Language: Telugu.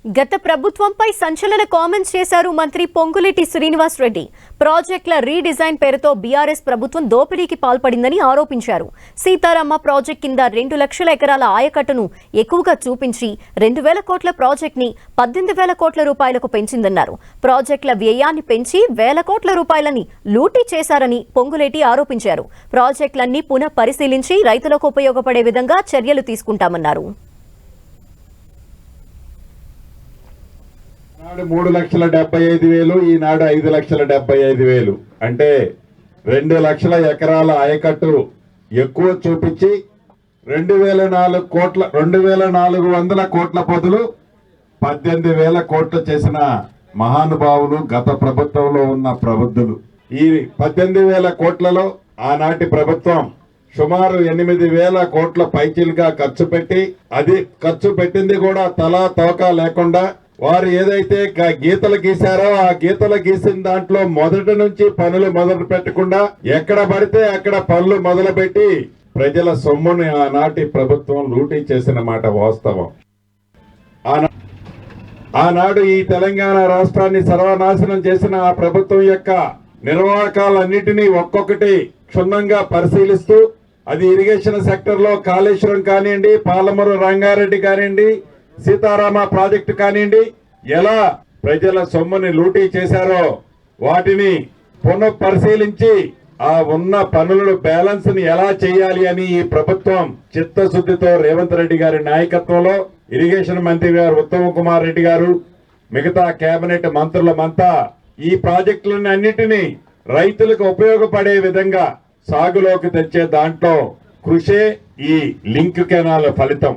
గత ప్రభుత్వంపై సంచలన కామెంట్స్ చేశారు మంత్రి పొంగులేటి శ్రీనివాస్ రెడ్డి. ప్రాజెక్టుల రీడిజైన్ పేరుతో బీఆర్ఎస్ ప్రభుత్వం దోపిడీకి పాల్పడిందని ఆరోపించారు. సీతారామ ప్రాజెక్ట్ కింద 2 లక్షల ఎకరాల ఆయకట్టును ఎక్కువగా చూపించి 2,000 కోట్ల ప్రాజెక్టుని 18,000 కోట్ల రూపాయలకు పెంచిందన్నారు. ప్రాజెక్టుల వ్యయాన్ని పెంచి 1,000 కోట్ల రూపాయలని లూటీ చేశారని పొంగులేటి ఆరోపించారు. ప్రాజెక్టులన్నీ పునః పరిశీలించి రైతులకు ఉపయోగపడే విధంగా చర్యలు తీసుకుంటామన్నారు. 3,75,000 ఈనాడు 5,75,000 అంటే 2 లక్షల ఎకరాల ఆయకట్టు ఎక్కువ చూపించి 2,400 కోట్ల బదులు 18,000 కోట్లు చేసిన మహానుభావులు గత ప్రభుత్వంలో ఉన్న ప్రబుద్ధులు. ఈ 18,000 కోట్లలో ఆనాటి ప్రభుత్వం సుమారు 8,000 కోట్ల పైచీలుగా ఖర్చు పెట్టి, అది ఖర్చు పెట్టింది కూడా తలా తోక లేకుండా వారు ఏదైతే గీతలు గీశారో ఆ గీతలు గీసిన దాంట్లో మొదటి నుంచి పనులు మొదలు పెట్టకుండా ఎక్కడ పడితే అక్కడ పనులు మొదలుపెట్టి ప్రజల సొమ్ముని ఆనాటి ప్రభుత్వం లూటీ చేసిన మాట వాస్తవం. ఆనాడు ఈ తెలంగాణ రాష్ట్రాన్ని సర్వనాశనం చేసిన ఆ ప్రభుత్వం యొక్క నిర్వాహకాలన్నిటినీ ఒక్కొక్కటి క్షుణ్ణంగా పరిశీలిస్తూ, అది ఇరిగేషన్ సెక్టర్ లో కాళేశ్వరం కానివ్వండి, పాలమూరు రంగారెడ్డి కానివ్వండి, సీతారామ ప్రాజెక్టు కానివ్వండి, ఎలా ప్రజల సొమ్ముని లూటీ చేశారో వాటిని పునః పరిశీలించి ఆ ఉన్న పనుల బ్యాలెన్స్ ని ఎలా చేయాలి అని ఈ ప్రభుత్వం చిత్తశుద్ధితో రేవంత్ రెడ్డి గారి నాయకత్వంలో ఇరిగేషన్ మంత్రి గారు ఉత్తమ్ కుమార్ రెడ్డి గారు, మిగతా కేబినెట్ మంత్రులమంతా ఈ ప్రాజెక్టులను అన్నిటినీ రైతులకు ఉపయోగపడే విధంగా సాగులోకి తెచ్చే దాంట్లో కృషే ఈ లింక్ కెనాల్ ఫలితం.